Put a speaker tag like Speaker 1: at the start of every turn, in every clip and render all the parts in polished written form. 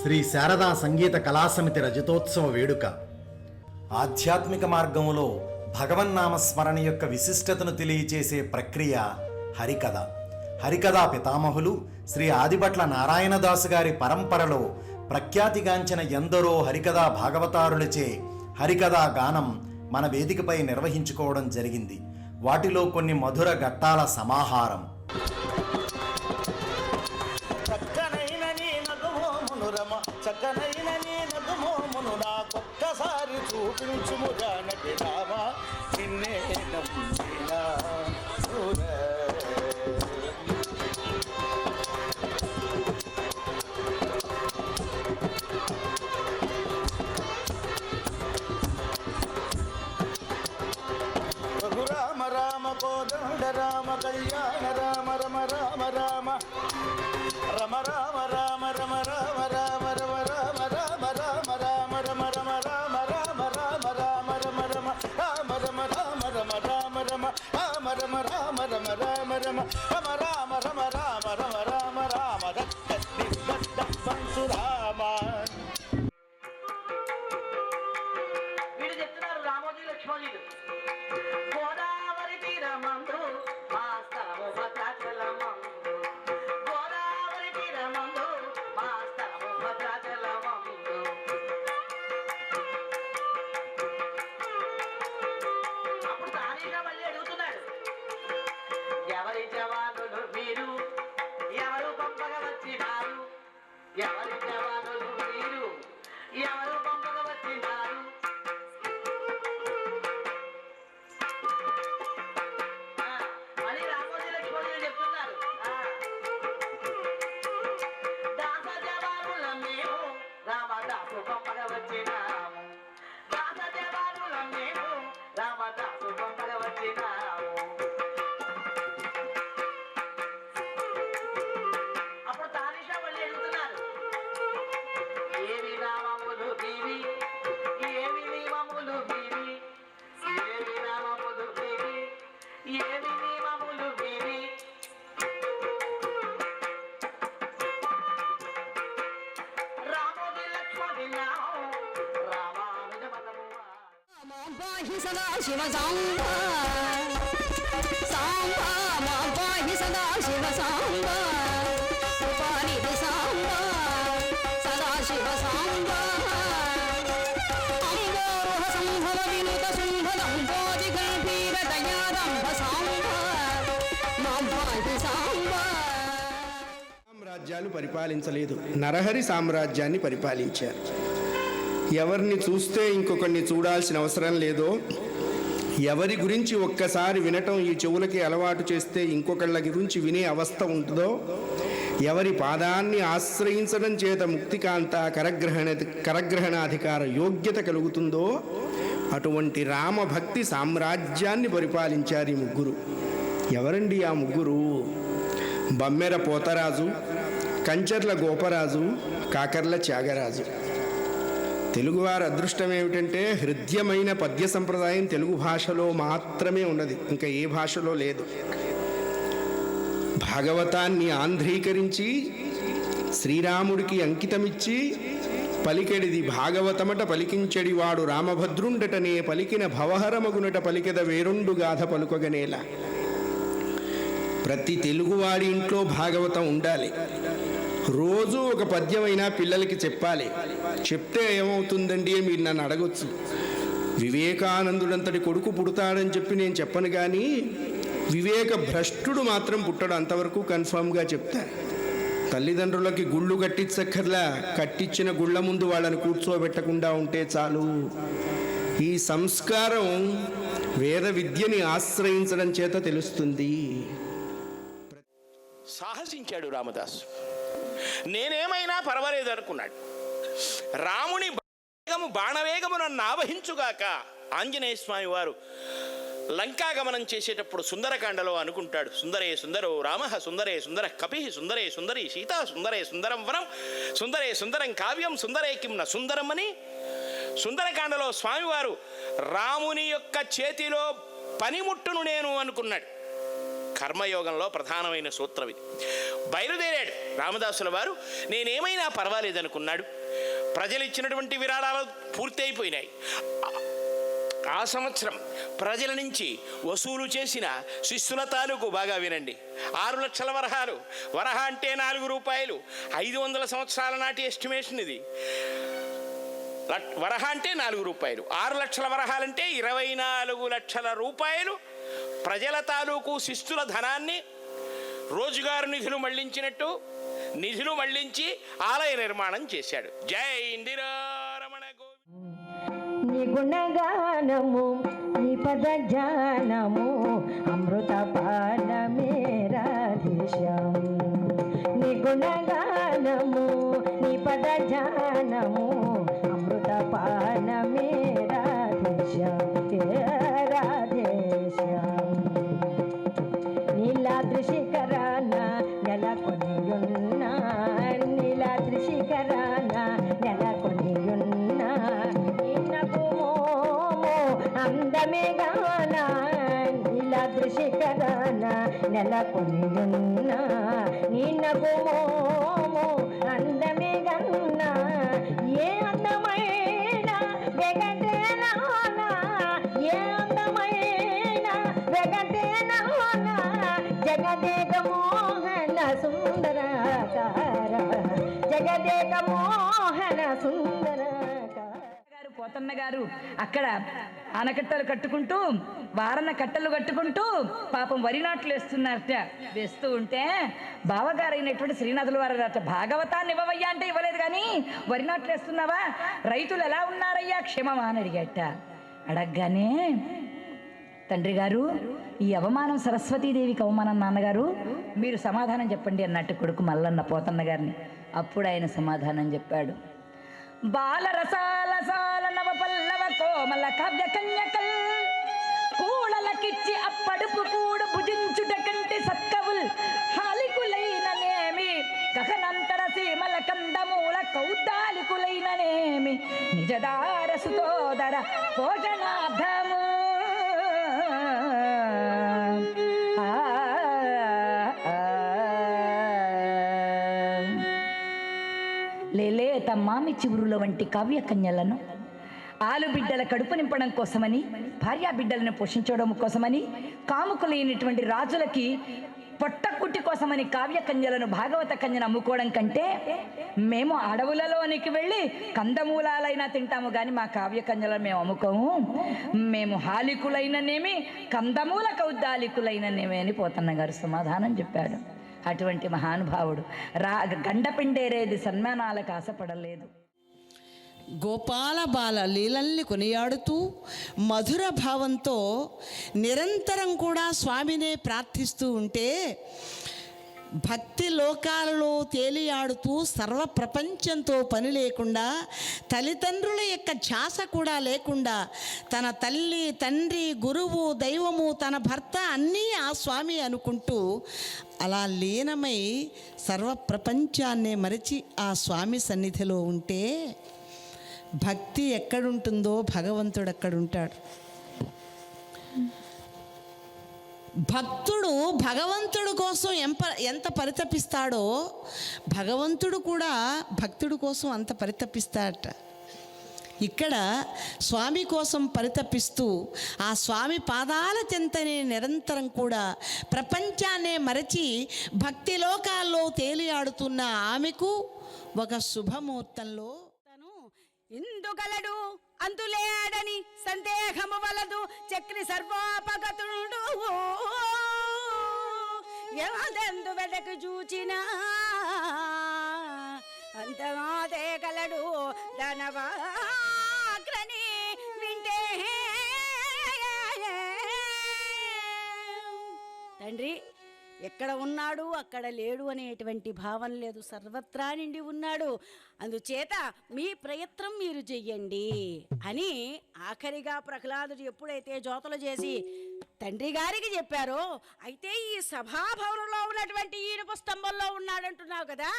Speaker 1: శ్రీ శారదా సంగీత కళాసమితి రజతోత్సవ వేడుక. ఆధ్యాత్మిక మార్గంలో భగవన్నామ స్మరణ యొక్క విశిష్టతను తెలియచేసే ప్రక్రియ హరికథ. హరికథా పితామహులు శ్రీ ఆదిభట్ల నారాయణదాసు గారి పరంపరలో ప్రఖ్యాతిగాంచిన ఎందరో హరికథా భాగవతారులచే హరికథా గానం మన వేదికపై నిర్వహించుకోవడం జరిగింది. వాటిలో కొన్ని మధుర ఘట్టాల సమాహారం.
Speaker 2: చక్కనైన నీ నగుమోమును నాకొక్కసారి చూపించుము జానకి రామా, నిన్నే నమ్మినా రఘురామ రామ కోదండ రామ కళ్యాణ రామ రమ రామ రామ రమ రామ రామ రమ రామ రామ రమ రామ రామ రామ రామ రమ రమ రామ రామ రామ రామ రమ రమ రామ రమ రామ రమ రామ రమ రామ రమ రామ రమ రామ రమ రమ రామ రమ రామ రమ రామ రామ రామ.
Speaker 3: వీళ్ళు చెప్తున్నారు రామోజీ లక్ష్మణుడు గోదావరి తీరమందు మా స్థలము భద్రాచలమందు, గోదావరి తీరమందు మా స్థలము భద్రాచలమందు. అప్పుడు తానీగా మళ్ళీ అడుగుతున్నాడు, ఎవరి జవానులు మీరు, ఎవరు పంపగా వచ్చినారు, ఎవరి జవానులు మీరు, ఎవరు పంపగా వచ్చినారు. మళ్ళీ రామోజీ లక్ష్మణులు చెప్తున్నారు, దాస జవానుల మేము రామదాసు పంపగా వచ్చినాము, దాస జవానుల మేము రామదాసు పంపగా వచ్చినాము. అప్పుడు తానిషా మళ్ళీ అడుగుతున్నారు, ఏవి నామములు బీవి, ఏవి నియమములు బీవి, ఏవి నామములు బీవి, ఏవి నియమములు బీవి. రామోజీ లక్ష్మణుని నామం రామానుజ మనమువా.
Speaker 4: పాహి సదా శివ సాంబా సాంబా మా పాహి సదా శివ సాంబా కృపానిధి సాంబా సదా శివ సాంబా అంబోరుహ సంభవ వినుత శుంభదంబోధి గంభీర దయాదంబ సాంబా మా పాహి సాంబా.
Speaker 5: సామ్రాజ్యాలు పరిపాలించలేదు, నరహరి సామ్రాజ్యాన్ని పరిపాలించారు. ఎవరిని చూస్తే ఇంకొకరిని చూడాల్సిన అవసరం లేదో, ఎవరి గురించి ఒక్కసారి వినటం ఈ చెవులకి అలవాటు చేస్తే ఇంకొకళ్ళ గురించి వినే అవస్థ ఉంటుందో, ఎవరి పాదాన్ని ఆశ్రయించడం చేత ముక్తికాంత కరగ్రహణాధికార యోగ్యత కలుగుతుందో అటువంటి రామభక్తి సామ్రాజ్యాన్ని పరిపాలించారు ఈ ముగ్గురు. ఎవరండి ఆ ముగ్గురు? బమ్మెర పోతరాజు, కంచర్ల గోపరాజు, కాకర్ల త్యాగరాజు. తెలుగువారి అదృష్టం ఏమిటంటే హృద్యమైన పద్య సంప్రదాయం తెలుగు భాషలో మాత్రమే ఉన్నది, ఇంకా ఏ భాషలో లేదు. భాగవతాన్ని ఆంధ్రీకరించి శ్రీరాముడికి అంకితమిచ్చి పలికెడిది భాగవతమట పలికించెడివాడు రామభద్రుండటనే పలికిన భవహరమగునట పలికెద వేరొండు గాథ పలుకొగనేలా. ప్రతి తెలుగువాడి ఇంట్లో భాగవతం ఉండాలి. రోజు ఒక పద్యమైనా పిల్లలకి చెప్పాలి. చెప్తే ఏమవుతుందండి మీరు నన్ను అడగొచ్చు. వివేకానందుడంతటి కొడుకు పుడతాడని చెప్పి నేను చెప్పను, కానీ వివేక భ్రష్టుడు మాత్రం పుట్టడు, అంతవరకు కన్ఫామ్గా చెప్తా. తల్లిదండ్రులకి గుళ్ళు కట్టించక్కర్లా, కట్టించిన గుళ్ళ ముందు వాళ్ళని కూర్చోబెట్టకుండా ఉంటే చాలు. ఈ సంస్కారం వేద విద్యని ఆశ్రయించడం చేత తెలుస్తుంది.
Speaker 2: సాహసించాడు రామదాసు. నేనేమైనా పర్వాలేదు అనుకున్నాడు. రాముని బాణవేగము నన్ను ఆవహించుగాక. ఆంజనేయ స్వామి వారు లంకాగమనం చేసేటప్పుడు సుందరకాండలో అనుకుంటాడు, సుందరే సుందరో రామ, సుందరే సుందర కపి, సుందరే సుందరి సీత, సుందరే సుందరం వనం, సుందరే సుందరం కావ్యం, సుందరే కిం న సుందరం అని సుందరకాండలో స్వామివారు రాముని యొక్క చేతిలో పనిముట్టును నేను అనుకున్నాడు. కర్మయోగంలో ప్రధానమైన సూత్రం ఇది. బయలుదేరాడు రామదాసుల వారు. నేనేమైనా పర్వాలేదనుకున్నాడు. ప్రజలు ఇచ్చినటువంటి విరాళాలు పూర్తి అయిపోయినాయి. ఆ సంవత్సరం ప్రజల నుంచి వసూలు చేసిన శిష్యుల తాలూకు బాగా వినండి. 6 లక్షల వరహాలు. వరహ అంటే 4 రూపాయలు. 500 సంవత్సరాల నాటి ఎస్టిమేషన్ ఇది. వరహ అంటే 4 రూపాయలు. 6 లక్షల వరహాలంటే 24 లక్షల రూపాయలు ప్రజల తాలూకు శిష్యుల ధనాన్ని రోజుగారు నిధులు మళ్లించినట్టు నిధులు మళ్లించి ఆలయ నిర్మాణం చేశాడు. జై ఇందిరారమణ గోవింద.
Speaker 6: నీ గుణగానము నీ పద జానము అమృత పానమే రాధేశ్యాం. నీ గుణగానము నీ పద జానము అమృత పానమే రాధేశ్యాం రాధేశ్యాం. నీలాద్రి శిఖరాన నెలకొనియున్నా నీలాద్రి శిఖరాన నెలకొనియున్నా నిన్నకు మోమో అందమే గాన నీలాద్రి శిఖరాన నెలకొనియున్నా నిన్నకు మోమో అందమే గన్నా. ఏ అందమైన వెగటేనా ఏ అందమైన వెగటేనా జగదేక మోహన సుందరాకార జగదేక మోహన సుందరాకార.
Speaker 7: పోతన్న గారు అక్కడ ఆనకట్టలు కట్టుకుంటూ వారన కట్టలు కట్టుకుంటూ పాపం వరి నాట్లు వేస్తున్నారట. వేస్తూ ఉంటే బావగారైనటువంటి శ్రీనాథుల వారు భాగవతాన్ని ఇవ్వవయ్యా అంటే ఇవ్వలేదు, కానీ వరి నాట్లు వేస్తున్నావా, రైతులు ఎలా ఉన్నారయ్యా క్షేమమా అని అడిగట. అడగగానే తండ్రి గారు, ఈ అవమానం సరస్వతీదేవికి అవమానం నాన్నగారు, మీరు సమాధానం చెప్పండి అన్నట్టు కొడుకు మల్లన్న పోతన్న గారిని. అప్పుడు ఆయన సమాధానం చెప్పాడు. బాలరసాలసాల నవ పల్లవ కోమల కావ్య కన్యకల్ కూడలకిచ్చి అప్పడుపు కూడు భుజించుట కంటే సత్కవుల్ హాలికులైననేమి గగనంతర సీమల కందమూల కౌద్దాలికులైననేమి నిజదార సుతోదర పోషణార్థము. లేలేత మామి చివురుల వంటి కావ్య కన్యలను ఆలుబిడ్డల కడుపు నింపడం కోసమని, భార్యా బిడ్డలను పోషించడం కోసమని, కాముకులైనటువంటి రాజులకి పొట్టకుట్టి కోసమని కావ్య కన్యలను భాగవత కన్యను అమ్ముకోవడం కంటే మేము అడవులలోనికి వెళ్ళి కందమూలాలైనా తింటాము, కానీ మా కావ్య కన్యలను మేము అమ్ముకోము. మేము హాలికులైననేమి కందమూల కౌద్దాలికులైననేమి అని పోతన్న గారు సమాధానం చెప్పాడు. అటువంటి మహానుభావుడు గండపిండేరేది సన్మానాలకు ఆశపడలేదు.
Speaker 8: గోపాల బాల లీలల్ని కొనియాడుతూ మధుర భావంతో నిరంతరం కూడా స్వామినే ప్రార్థిస్తూ ఉంటే భక్తి లోకాలలో తేలియాడుతూ సర్వ ప్రపంచంతో పని లేకుండా, తల్లిదండ్రుల యొక్క ధ్యాస కూడా లేకుండా, తన తల్లి తండ్రి గురువు దైవము తన భర్త అన్నీ ఆ స్వామి అనుకుంటూ అలా లీనమై సర్వ ప్రపంచాన్నే మరిచి ఆ స్వామి సన్నిధిలో ఉంటే భక్తి ఎక్కడుంటుందో భగవంతుడు అక్కడుంటాడు. భక్తుడు భగవంతుడు కోసం ఎంత పరితపిస్తాడో భగవంతుడు కూడా భక్తుడు కోసం అంత పరితపిస్తాడట. ఇక్కడ స్వామి కోసం పరితపిస్తూ ఆ స్వామి పాదాల చెంతనే నిరంతరం కూడా ప్రపంచాన్నే మరచి భక్తి లోకాల్లో తేలియాడుతున్న ఆమెకు ఒక శుభముహూర్తంలో
Speaker 9: ఇందుగలడు అంతులేడని సందేహము వలదు చక్రి సర్వోపగతుడు ఎందెందు వెదకు చూచినా అంతమాదే గలడు ధనవాగ్రని వింటే. తండ్రి ఎక్కడ ఉన్నాడు అక్కడ లేడు అనేటువంటి భావం లేదు, సర్వత్రా నిండి ఉన్నాడు. అందుచేత మీ ప్రయత్నం మీరు చెయ్యండి అని ఆఖరిగా ప్రహ్లాదుడు ఎప్పుడైతే జోతలు చేసి తండ్రి గారికి చెప్పారో, అయితే ఈ సభాభవనంలో ఉన్నటువంటి ఈనుప స్తంభంలో ఉన్నాడంటున్నావు కదా,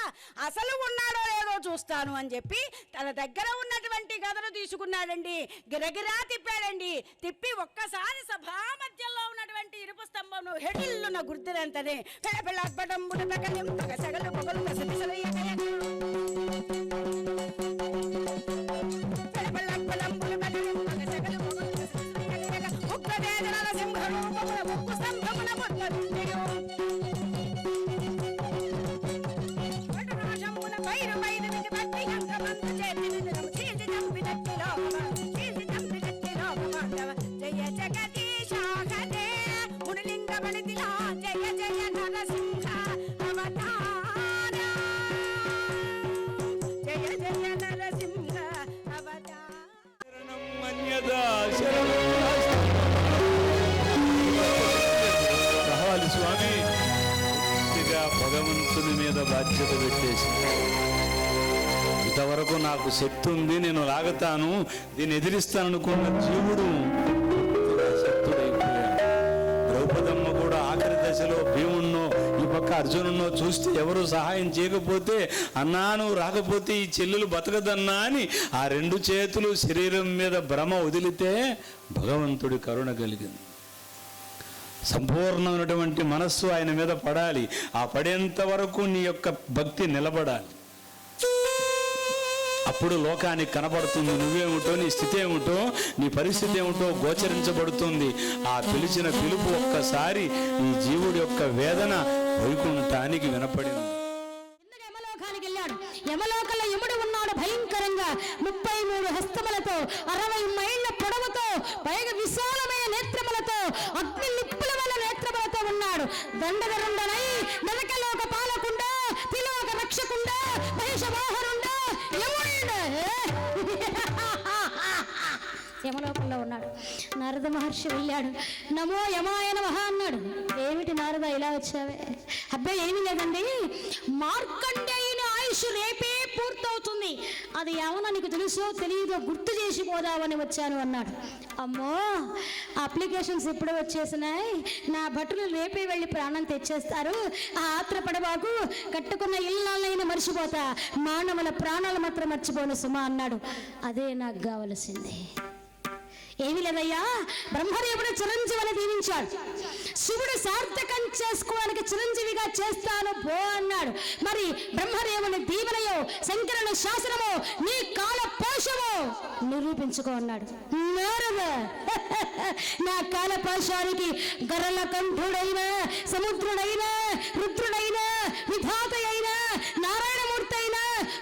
Speaker 9: అసలు ఉన్నాడో లేదో చూస్తాను అని చెప్పి తన దగ్గర ఉన్నటువంటి గదను తీసుకున్నాడండి. గిరగిరా తిప్పాడండి. తిప్పి ఒక్కసారి సభా మధ్యలో ఉన్నటువంటి ఉన్నటువంటి ఇరుపు స్తంభం హెడిల్లున గుర్తునంతనే పెళ్ళబెళ్ళబడంబున పకలిం పగ సగలు పొగలు నసపిసలు పెళ్ళబెళ్ళబడంబున పకలిం పగ సగలు పొగలు నసపిసలు ఉగ్రవేదనల సింహరూపమున ముక్కు స్తంభమున పొందనియు వటనాశమున పైరు మైదు విధి బట్టి యంత్రమంత చేతి నిధులము చీల్చి చంపినట్టి లోకమ జయ జగదీశ హరే మునిలింగ బలితిలా జయ జయ నరసింహ అవతార జయ జయ నరసింహ అవతార
Speaker 10: రావాలి స్వామి, పూర్తిగా భగవంతుని మీద బాధ్యత పెట్టేసి ఇంతవరకు నాకు శక్తి ఉంది, నేను లాగుతాను, దీన్ని ఎదిరిస్తాననుకున్న జీవుడు శక్తుడైపోయాడు. ద్రౌపదమ్మ కూడా ఆఖరి దశలో భీమున్నో ఈ పక్క అర్జునున్నో చూస్తే ఎవరు సహాయం చేయకపోతే అన్నా నువ్వు రాకపోతే ఈ చెల్లెలు బతకదన్నా అని ఆ రెండు చేతులు శరీరం మీద భ్రమ వదిలితే భగవంతుడి కరుణ కలిగింది. సంపూర్ణమైనటువంటి మనస్సు ఆయన మీద పడాలి. ఆ పడేంత వరకు నీ యొక్క భక్తి నిలబడాలి. అప్పుడు లోకానికి కనబడుతుంది నువ్వేమిటో, నీ స్థితి ఏమిటో, నీ పరిస్థితి ఏమిటో గోచరించబడుతుంది. ఆ పిలిచిన పిలుపు ఒక్కసారి ఈ జీవుడి యొక్క వేదన వైకుంఠానికి వినపడింది.
Speaker 4: యమలోకానికి వెళ్ళాడు. యమలోకంలో యముడు ఉన్నాడు భయంకరంగా 33 హస్తములతో 60 మైళ్ళ పొడవుతో పైగా విశాలమైన నేత్రములతో అగ్ని నిప్పుల వల్ల నేత్రములతో ఉన్నాడు. దండగరుండనై నరకలోక పాలకుండా తిలోక రక్షకుండా మహిషవాహనుండా యముడు యమలోకంలో ఉన్నాడు. నారద మహర్షి వెళ్ళాడు. నమో యమాయ నమః అన్నాడు. ఏమిటి నారద ఇలా వచ్చావే? అబ్బాయి ఏమీ లేదండి, మార్కండేయుని ఆయుష్ రేపే పూర్తవుతుంది. అది ఏమన్నా నీకు తెలుసో తెలియదో గుర్తు చేసి పోదామని వచ్చాను అన్నాడు. అమ్మో, అప్లికేషన్స్ ఎప్పుడో వచ్చేసినాయి, నా భటులు రేపే వెళ్ళి ప్రాణం తెచ్చేస్తారు, ఆ ఆత్రపడబాకు, కట్టుకున్న ఇళ్ళైనా మర్చిపోతా, మానవుల ప్రాణాలు మాత్రం మర్చిపోను సుమా అన్నాడు. అదే నాకు కావలసింది. ఏమీ లేదయ్యా, బ్రహ్మదేవుడు చిరంజీవిని దీవించాడు. శివుడు సార్థకం చేసుకోవడానికి చిరంజీవిగా చేస్తాను పో అన్నాడు. మరి బ్రహ్మదేవుని దీవెనయో శంకరుని శాసనమో నీ కాల పాశమో నిరూపించుకో అన్నాడు. నా కాల పాశానికి గరల కంఠుడైన సముద్రుడైన రుద్రుడైన విధాత అయిన నారాయణమూర్తి అయిన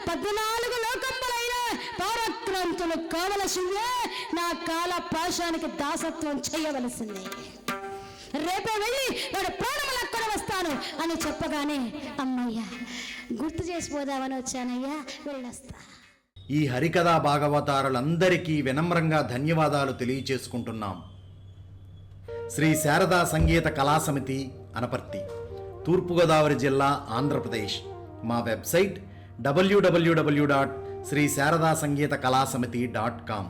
Speaker 4: 14 లోకంబులైన పరాక్రాంతులు కావలసిందే. నా కాల పాశానికి దాసత్వం చేయవలసిందే. రేపే వెళ్ళి వాడు ప్రాణములక్కడ వస్తాను అని చెప్పగానే అమ్మయ్యా గుర్తు చేసిపోదామని వచ్చానయ్యా, వెళ్ళొస్తా.
Speaker 1: ఈ హరికథా భాగవతారులందరికీ వినమ్రంగా ధన్యవాదాలు తెలియచేసుకుంటున్నాం. శ్రీ శారదా సంగీత కళాసమితి, అనపర్తి, తూర్పుగోదావరి జిల్లా, ఆంధ్రప్రదేశ్. మా వెబ్సైట్ www.srisaradasangitakalasamithi.com.